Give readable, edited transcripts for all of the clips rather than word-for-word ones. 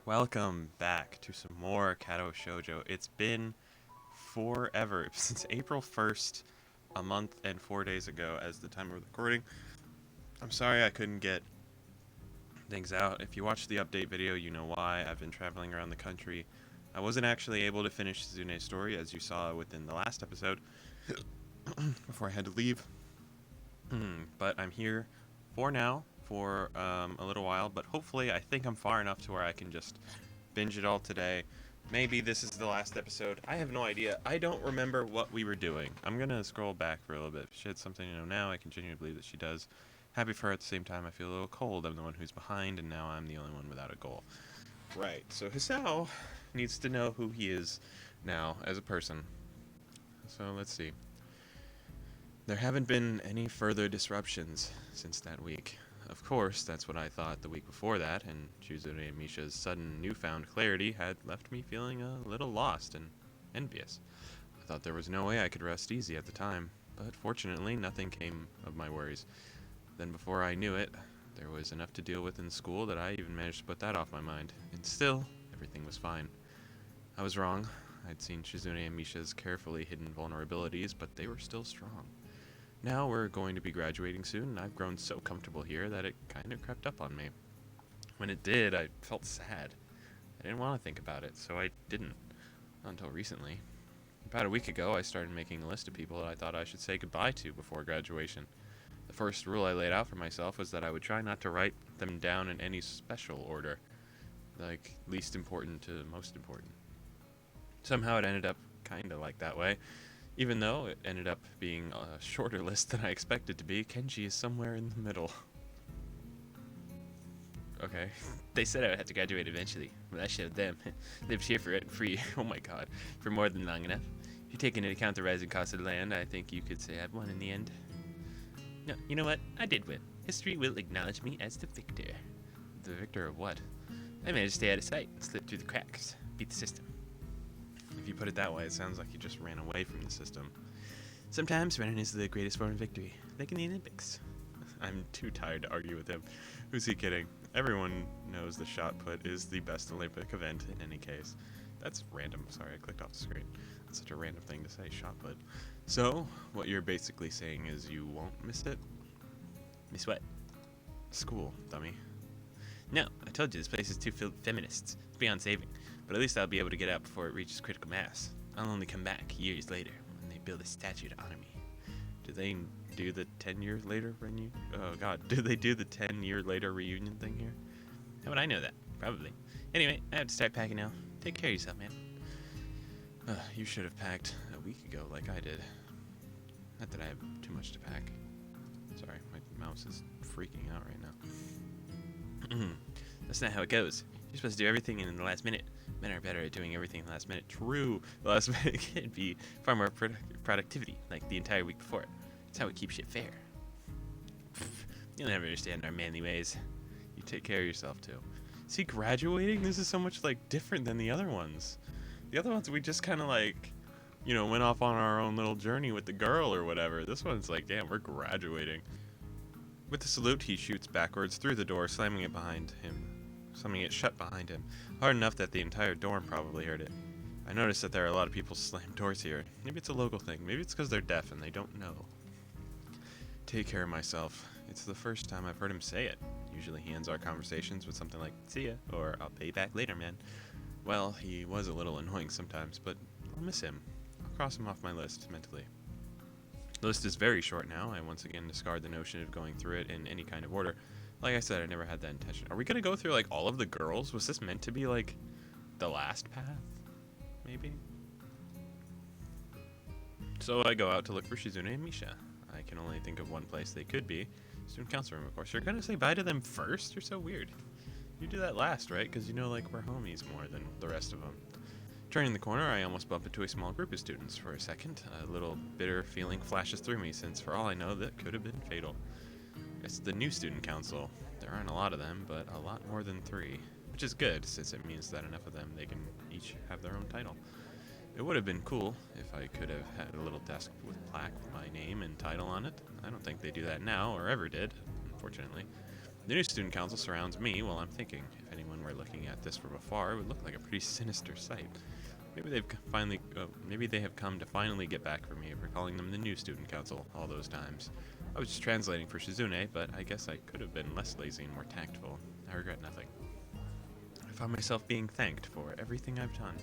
Welcome back to some more Katawa Shoujo. It's been forever, since April 1st, a month and 4 days ago as the time of recording. I'm sorry I couldn't get things out. If you watched the update video, you know why. I've been traveling around the country. I wasn't actually able to finish Shizune's story, as you saw within the last episode, before I had to leave. But I'm here for now, for a little while, but hopefully I think I'm far enough to where I can just binge it all today. Maybe this is the last episode. I have no idea. I don't remember what we were doing. I'm going to scroll back for a little bit. If she had something to know now, I continue to believe that she does. Happy for her at the same time. I feel a little cold. I'm the one who's behind, and now I'm the only one without a goal. Right, so Hisao needs to know who he is now as a person. So let's see. There haven't been any further disruptions since that week. Of course, that's what I thought the week before that, and Shizune and Misha's sudden newfound clarity had left me feeling a little lost and envious. I thought there was no way I could rest easy at the time, but fortunately nothing came of my worries. Then before I knew it, there was enough to deal with in school that I even managed to put that off my mind, and still, everything was fine. I was wrong. I'd seen Shizune and Misha's carefully hidden vulnerabilities, but they were still strong. Now we're going to be graduating soon, and I've grown so comfortable here that it kind of crept up on me. When it did, I felt sad. I didn't want to think about it, so I didn't. Until recently. About a week ago, I started making a list of people that I thought I should say goodbye to before graduation. The first rule I laid out for myself was that I would try not to write them down in any special order, like least important to most important. Somehow it ended up kind of like that way. Even though it ended up being a shorter list than I expected to be, Kenji is somewhere in the middle. Okay. They said I would have to graduate eventually, but I showed them. Lived here for free, oh my god, for more than long enough. If you take into account the rising cost of land, I think you could say I've won in the end. No, you know what? I did win. History will acknowledge me as the victor. The victor of what? I managed to stay out of sight, slip through the cracks, beat the system. If you put it that way, it sounds like you just ran away from the system. Sometimes running is the greatest form of victory, like in the Olympics. I'm too tired to argue with him. Who's he kidding? Everyone knows the shot put is the best Olympic event in any case. That's random. Sorry, I clicked off the screen. That's such a random thing to say, shot put. So, what you're basically saying is you won't miss it? Miss what? School, dummy. No, I told you this place is too filled with feminists. It's beyond saving. But at least I'll be able to get out before it reaches critical mass. I'll only come back years later when they build a statue to honor me. Do they do the 10 years later reunion? Oh god, do they do the 10-year later reunion thing here? How would I know that? Probably. Anyway, I have to start packing now. Take care of yourself, man. You should have packed a week ago like I did. Not that I have too much to pack. Sorry, my mouse is freaking out right now. That's not how it goes. You're supposed to do everything in the last minute. Men are better at doing everything in the last minute. True. The last minute can be far more productivity, like the entire week before. It's how we keep shit fair. You'll never understand our manly ways. You take care of yourself, too. Is he graduating? This is so much, different than the other ones. The other ones, we just kind of, went off on our own little journey with the girl or whatever. This one's like, damn, we're graduating. With the salute, he shoots backwards through the door, slamming it shut behind him, hard enough that the entire dorm probably heard it. I noticed that there are a lot of people slam doors here. Maybe it's a local thing. Maybe it's because they're deaf and they don't know. Take care of myself. It's the first time I've heard him say it. Usually he ends our conversations with something like, see ya, or I'll pay you back later, man. Well, he was a little annoying sometimes, but I'll miss him. I'll cross him off my list mentally. The list is very short now. I once again discard the notion of going through it in any kind of order. Like I said, I never had that intention. Are we going to go through, all of the girls? Was this meant to be, the last path? Maybe? So I go out to look for Shizune and Misha. I can only think of one place they could be. Student council room, of course. You're going to say bye to them first? You're so weird. You do that last, right? Because we're homies more than the rest of them. Turning the corner, I almost bump into a small group of students. For a second, a little bitter feeling flashes through me, since for all I know, that could have been fatal. It's the new student council. There aren't a lot of them, but a lot more than 3. Which is good, since it means that enough of them, they can each have their own title. It would have been cool if I could have had a little desk with plaque with my name and title on it. I don't think they do that now, or ever did, unfortunately. The new student council surrounds me while I'm thinking. If anyone were looking at this from afar, it would look like a pretty sinister sight. Maybe they have come to finally get back for me for calling them the new student council all those times. I was just translating for Shizune, but I guess I could have been less lazy and more tactful. I regret nothing. I found myself being thanked for everything I've done.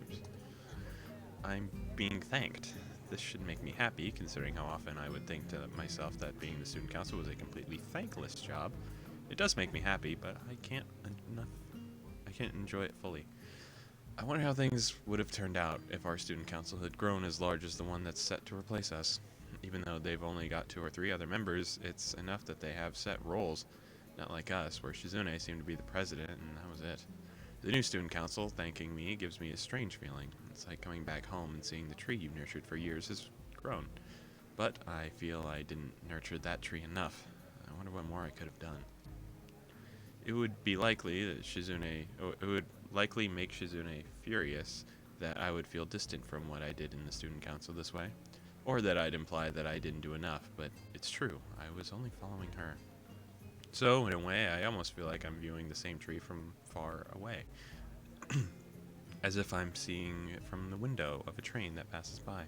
Oops. I'm being thanked. This should make me happy, considering how often I would think to myself that being the student council was a completely thankless job. It does make me happy, but I can't enjoy it fully. I wonder how things would have turned out if our student council had grown as large as the one that's set to replace us. Even though they've only got 2 or 3 other members, it's enough that they have set roles, not like us, where Shizune seemed to be the president, and that was it. The new student council thanking me gives me a strange feeling. It's like coming back home and seeing the tree you've nurtured for years has grown. But I feel I didn't nurture that tree enough. I wonder what more I could have done. It would likely make Shizune furious that I would feel distant from what I did in the student council this way, or that I'd imply that I didn't do enough, but it's true, I was only following her. So, in a way, I almost feel like I'm viewing the same tree from far away, as if I'm seeing it from the window of a train that passes by.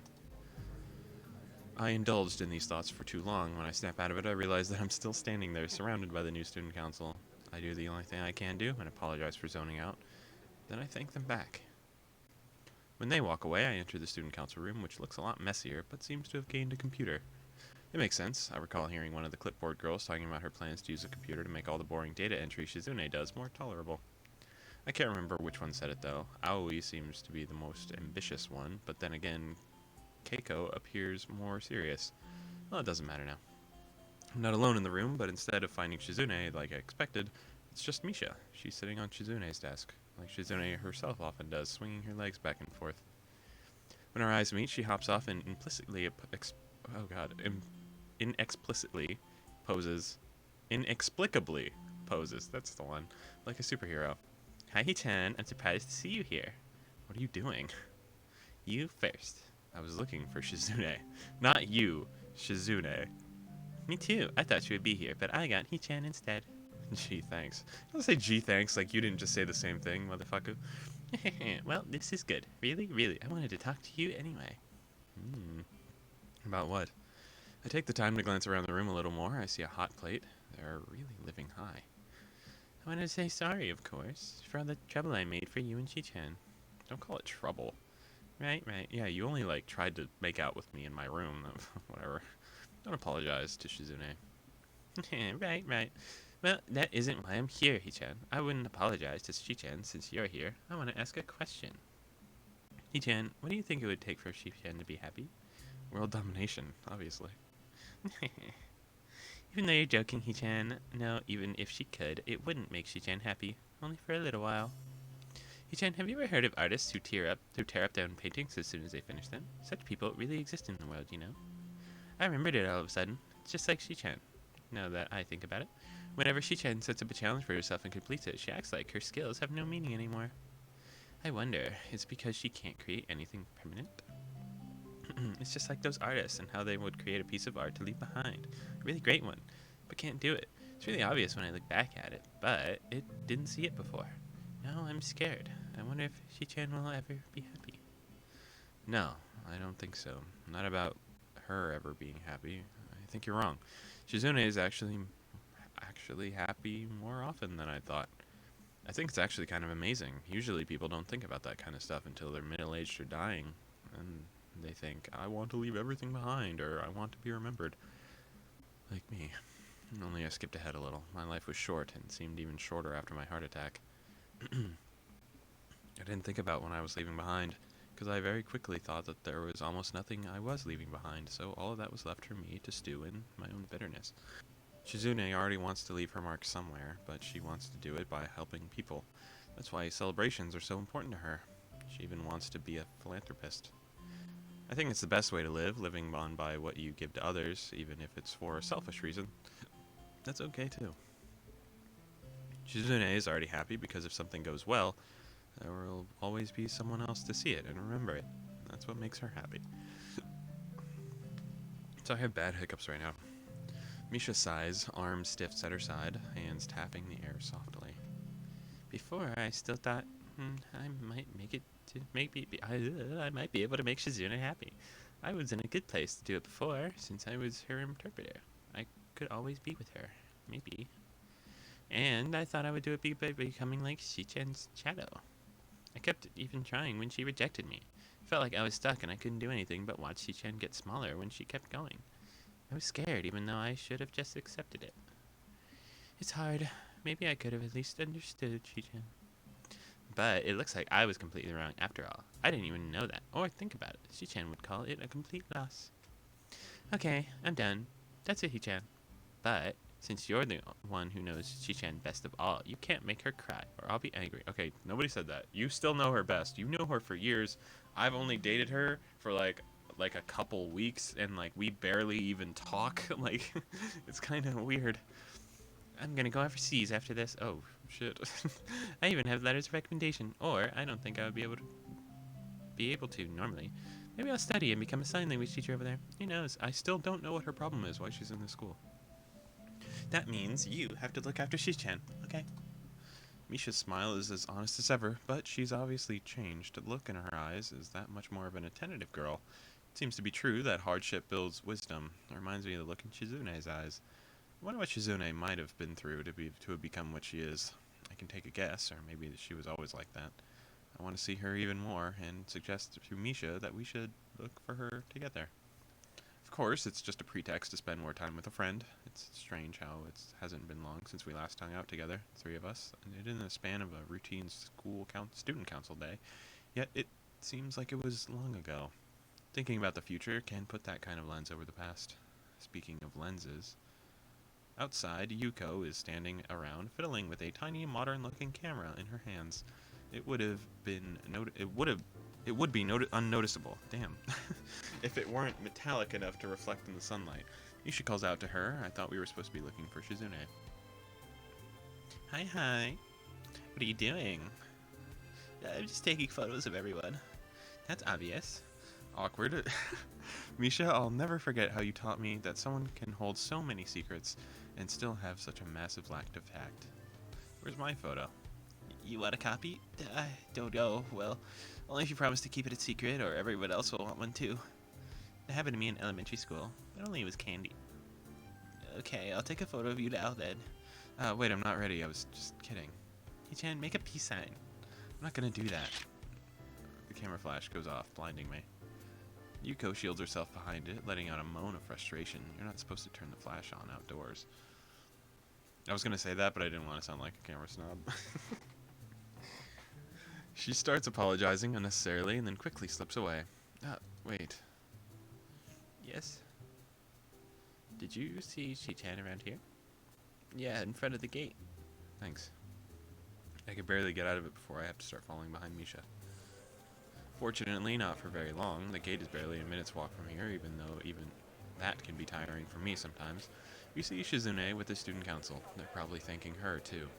I indulged in these thoughts for too long. When I snap out of it, I realize that I'm still standing there, surrounded by the new student council. I do the only thing I can do and apologize for zoning out. Then I thank them back. When they walk away, I enter the student council room, which looks a lot messier, but seems to have gained a computer. It makes sense. I recall hearing one of the clipboard girls talking about her plans to use a computer to make all the boring data entry Shizune does more tolerable. I can't remember which one said it, though. Aoi seems to be the most ambitious one, but then again, Keiko appears more serious. Well, it doesn't matter now. I'm not alone in the room, but instead of finding Shizune like I expected, it's just Misha. She's sitting on Shizune's desk, like Shizune herself often does, swinging her legs back and forth. When our eyes meet, she hops off and inexplicably poses, that's the one, like a superhero. Hi, Hichan, I'm surprised to see you here. What are you doing? You first. I was looking for Shizune. Not you, Shizune. Me too. I thought you would be here, but I got Hichan instead. Gee, thanks. Don't say gee, thanks like you didn't just say the same thing, motherfucker. Well, this is good. Really. I wanted to talk to you anyway. About what? I take the time to glance around the room a little more. I see a hot plate. They're really living high. I wanted to say sorry, of course, for all the trouble I made for you and Hichan. Don't call it trouble. Right. Yeah, you only, tried to make out with me in my room. Whatever. Don't apologize to Shizune. Right. Well, that isn't why I'm here, Hichan. I wouldn't apologize to Shichan since you're here. I want to ask a question. Hichan, what do you think it would take for Shichan to be happy? World domination, obviously. Even though you're joking, Hichan, no, even if she could, it wouldn't make Shichan happy. Only for a little while. Hichan, have you ever heard of artists who tear up their own paintings as soon as they finish them? Such people really exist in the world, you know. I remembered it all of a sudden. It's just like Shichan. Now that I think about it, whenever Shichan sets up a challenge for herself and completes it, she acts like her skills have no meaning anymore. I wonder, is it because she can't create anything permanent? It's just like those artists and how they would create a piece of art to leave behind. A really great one, but can't do it. It's really obvious when I look back at it, but it didn't see it before. Now I'm scared. I wonder if Shichan will ever be happy. No, I don't think so. Not about her ever being happy. I think you're wrong. Shizune is actually happy more often than I thought. I think it's actually kind of amazing. Usually people don't think about that kind of stuff until they're middle-aged or dying, and they think, I want to leave everything behind, or I want to be remembered. Like me. Only I skipped ahead a little. My life was short, and seemed even shorter after my heart attack. I didn't think about when I was leaving behind, because I very quickly thought that there was almost nothing I was leaving behind, so all of that was left for me to stew in my own bitterness. Shizune already wants to leave her mark somewhere, but she wants to do it by helping people. That's why celebrations are so important to her. She even wants to be a philanthropist. I think it's the best way to live, living on by what you give to others, even if it's for a selfish reason. That's okay too. Shizune is already happy because if something goes well, there will always be someone else to see it and remember it. That's what makes her happy. So I have bad hiccups right now. Misha sighs, arms stiff at her side, hands tapping the air softly. Before, I still thought I might make it to I might be able to make Shizune happy. I was in a good place to do it before, since I was her interpreter. I could always be with her, maybe. And I thought I would do it by becoming like Shichen's shadow. I kept even trying when she rejected me. It felt like I was stuck and I couldn't do anything but watch Shichen get smaller when she kept going. I was scared, even though I should have just accepted it. It's hard. Maybe I could have at least understood Shichen. But it looks like I was completely wrong after all. I didn't even know that, or think about it. Shichen would call it a complete loss. Okay, I'm done. That's it, Hichan. But, since you're the one who knows Shichen best of all, you can't make her cry, or I'll be angry. Okay, nobody said that. You still know her best. You know her for years. I've only dated her for like a couple weeks, and like we barely even talk. Like, it's kind of weird. I'm gonna go overseas after this. Oh shit. I even have letters of recommendation, or I don't think I would be able to normally. Maybe I'll study and become a sign language teacher over there. Who knows? I still don't know what her problem is, why she's in this school. That means you have to look after Shichen, okay? Misha's smile is as honest as ever, but she's obviously changed. The look in her eyes is that much more of an attentive girl. It seems to be true that hardship builds wisdom. It reminds me of the look in Shizune's eyes. I wonder what Shizune might have been through to have become what she is. I can take a guess, or maybe she was always like that. I want to see her even more, and suggest to Misha that we should look for her to get there. Of course, it's just a pretext to spend more time with a friend. It's strange how it hasn't been long since we last hung out together, three of us, and it in the span of a routine student council day. Yet it seems like it was long ago. Thinking about the future can put that kind of lens over the past. Speaking of lenses, outside, Yuko is standing around fiddling with a tiny modern-looking camera in her hands. It would be unnoticeable, damn, if it weren't metallic enough to reflect in the sunlight. Misha calls out to her. I thought we were supposed to be looking for Shizune. Hi. What are you doing? I'm just taking photos of everyone. That's obvious. Awkward. Misha, I'll never forget how you taught me that someone can hold so many secrets and still have such a massive lack of tact. Where's my photo? You want a copy? I don't know. Well, only if you promise to keep it a secret, or everyone else will want one too. It happened to me in elementary school, but only it was candy. Okay, I'll take a photo of you now then. Wait, I'm not ready. I was just kidding. Hey-chan, make a peace sign. I'm not gonna do that. The camera flash goes off, blinding me. Yuko shields herself behind it, letting out a moan of frustration. You're not supposed to turn the flash on outdoors. I was gonna say that, but I didn't want to sound like a camera snob. She starts apologizing unnecessarily and then quickly slips away. Wait. Yes? Did you see Shichan around here? Yeah, in front of the gate. Thanks. I could barely get out of it before I have to start falling behind Misha. Fortunately, not for very long. The gate is barely a minute's walk from here, even though even that can be tiring for me sometimes. We see Shizune with the student council. They're probably thanking her, too.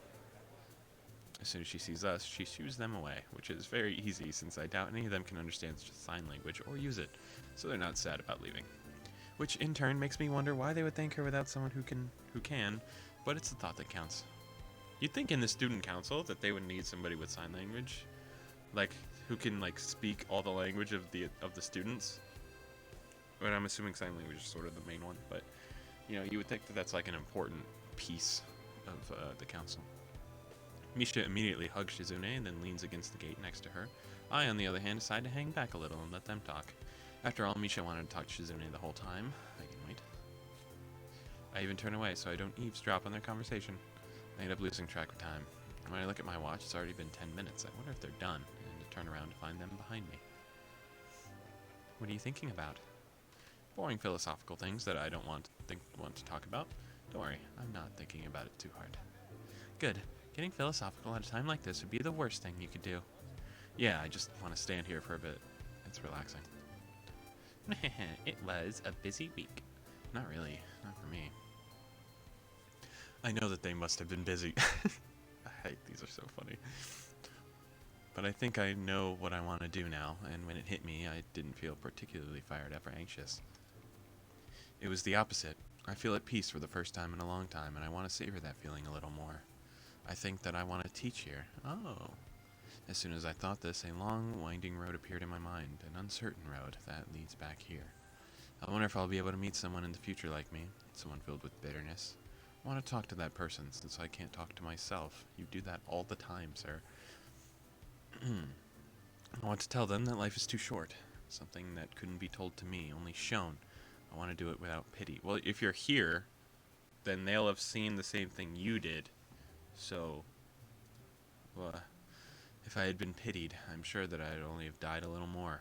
As soon as she sees us, she shoos them away, which is very easy since I doubt any of them can understand sign language or use it, so they're not sad about leaving. Which in turn makes me wonder why they would thank her without someone who can, but it's the thought that counts. You'd think in the student council that they would need somebody with sign language, like who can like speak all the language of the students. But I'm assuming sign language is sort of the main one, but you know, you would think that that's like an important piece of the council. Misha immediately hugs Shizune and then leans against the gate next to her. I, on the other hand, decide to hang back a little and let them talk. After all, Misha wanted to talk to Shizune the whole time. I can wait. I even turn away so I don't eavesdrop on their conversation. I end up losing track of time. When I look at my watch, it's already been 10 minutes. I wonder if they're done, and to turn around to find them behind me. What are you thinking about? Boring philosophical things that I don't want to talk about. Don't worry, I'm not thinking about it too hard. Good. Getting philosophical at a time like this would be the worst thing you could do. Yeah, I just want to stand here for a bit. It's relaxing. It was a busy week. Not really. Not for me. I know that they must have been busy. These are so funny. But I think I know what I want to do now, and when it hit me, I didn't feel particularly fired up or anxious. It was the opposite. I feel at peace for the first time in a long time, and I want to savor that feeling a little more. I think that I want to teach here. Oh. As soon as I thought this, a long, winding road appeared in my mind, an uncertain road that leads back here. I wonder if I'll be able to meet someone in the future like me, someone filled with bitterness. I want to talk to that person since I can't talk to myself. You do that all the time, sir. I want to tell them that life is too short. Something that couldn't be told to me, only shown. I want to do it without pity. Well, if you're here, then they'll have seen the same thing you did. So, well, if I had been pitied, I'm sure that I'd only have died a little more.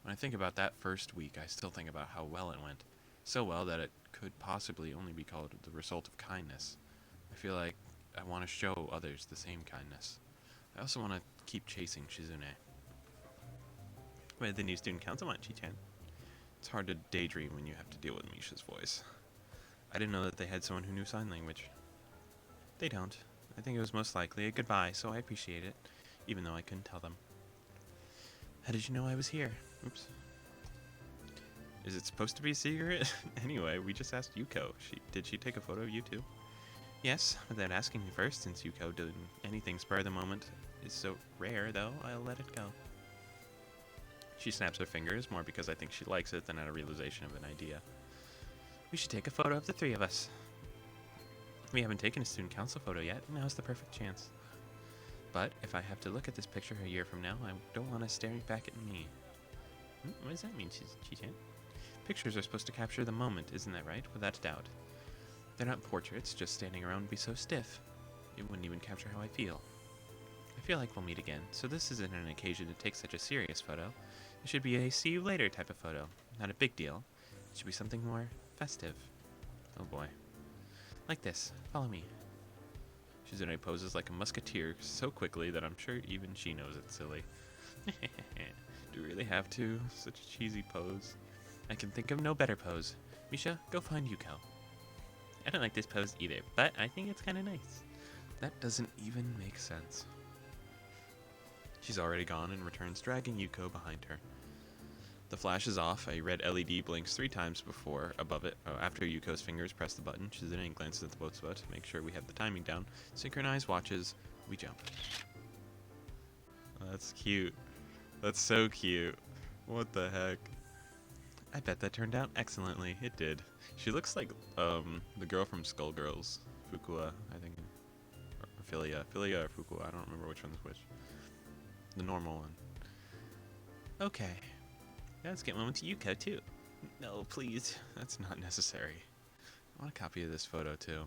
When I think about that first week, I still think about how well it went. So well that it could possibly only be called the result of kindness. I feel like I want to show others the same kindness. I also want to keep chasing Shizune. With the new student council on Chi-chan. It's hard to daydream when you have to deal with Misha's voice. I didn't know that they had someone who knew sign language. They don't. I think it was most likely a goodbye, so I appreciate it, even though I couldn't tell them. How did you know I was here? Oops. Is it supposed to be a secret? Anyway, we just asked Yuko. Did she take a photo of you too? Yes, without asking me first, since Yuko doing anything spur of the moment is so rare, though, I'll let it go. She snaps her fingers, more because I think she likes it than out of realization of an idea. We should take a photo of the three of us. We haven't taken a student council photo yet, and now's the perfect chance. But if I have to look at this picture a year from now, I don't want to staring back at me. What does that mean, Chi-chan? Pictures are supposed to capture the moment, isn't that right? Without a doubt. They're not portraits, just standing around would be so stiff. It wouldn't even capture how I feel. I feel like we'll meet again, so this isn't an occasion to take such a serious photo. It should be a see you later type of photo. Not a big deal. It should be something more festive. Oh boy. Like this. Follow me. Shizune poses like a musketeer so quickly that I'm sure even she knows it's silly. Do we really have to? Such a cheesy pose. I can think of no better pose. Misha, go find Yuko. I don't like this pose either, but I think it's kind of nice. That doesn't even make sense. She's already gone and returns dragging Yuko behind her. The flash is off. A red LED blinks 3 times above it. After Yuko's fingers press the button, Shizune glances at the both of us to make sure we have the timing down. Synchronize watches. We jump. Oh, that's cute. That's so cute. What the heck? I bet that turned out excellently. It did. She looks like the girl from Skullgirls, Fukua, I think, or Philia or Fukua. I don't remember which one's which. The normal one. Okay. Let's get one with Yuko too. No, please. That's not necessary. I want a copy of this photo too.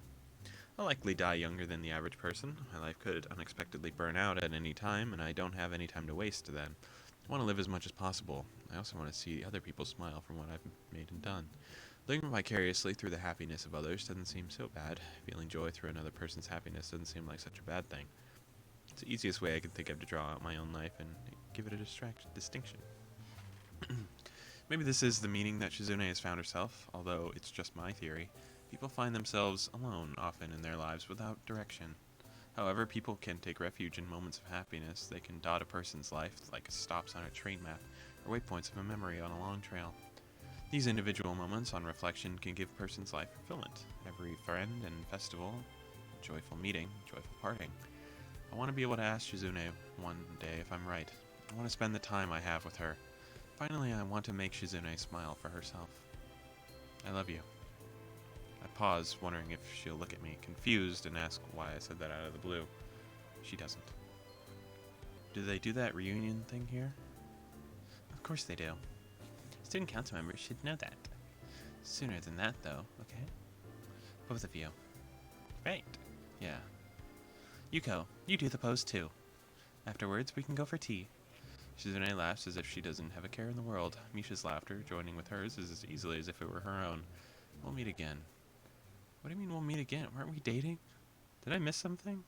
I'll likely die younger than the average person. My life could unexpectedly burn out at any time, and I don't have any time to waste then. I want to live as much as possible. I also want to see other people smile from what I've made and done. Living vicariously through the happiness of others doesn't seem so bad. Feeling joy through another person's happiness doesn't seem like such a bad thing. It's the easiest way I can think of to draw out my own life and give it a distinction. Maybe this is the meaning that Shizune has found herself, although it's just my theory. People find themselves alone often in their lives without direction. However, people can take refuge in moments of happiness. They can dot a person's life like stops on a train map or waypoints of a memory on a long trail. These individual moments on reflection can give a person's life fulfillment. Every friend and festival, joyful meeting, joyful parting. I want to be able to ask Shizune one day if I'm right. I want to spend the time I have with her. Finally, I want to make Shizune smile for herself. I love you. I pause, wondering if she'll look at me, confused, and ask why I said that out of the blue. She doesn't. Do they do that reunion thing here? Of course they do. Student council members should know that. Sooner than that, though, okay? Both of you. Right. Yeah. Yuko, you do the pose too. Afterwards, we can go for tea. Shizune laughs as if she doesn't have a care in the world. Misha's laughter, joining with hers, is as easily as if it were her own. We'll meet again. What do you mean we'll meet again? Weren't we dating? Did I miss something?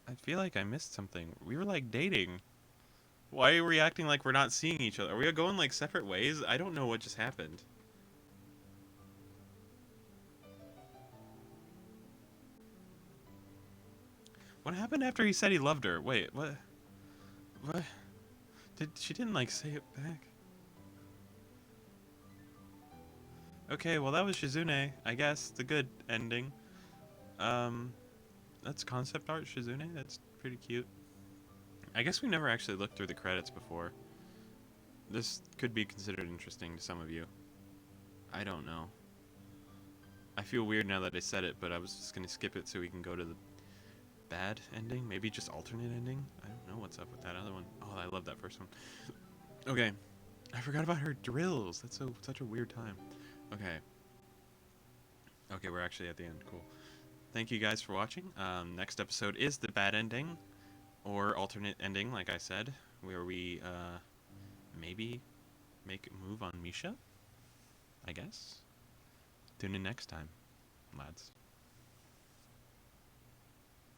I feel like I missed something. We were like dating. Why are we acting like we're not seeing each other? Are we going like separate ways? I don't know what just happened. What happened after he said he loved her? Wait, what? What? She didn't like say it back? Okay, well that was Shizune, I guess, the good ending. That's concept art, Shizune. That's pretty cute. I guess we never actually looked through the credits before. This could be considered interesting to some of you. I don't know. I feel weird now that I said it, but I was just gonna skip it so we can go to the bad ending. Maybe just alternate ending. I don't know what's up with that other one. Oh, I love that first one. Okay, I forgot about her drills. That's such a weird time. Okay. Okay, we're actually at the end. Cool. Thank you guys for watching. Next episode is the bad ending, or alternate ending, like I said, where we maybe make a move on Misha. I guess. Tune in next time, lads.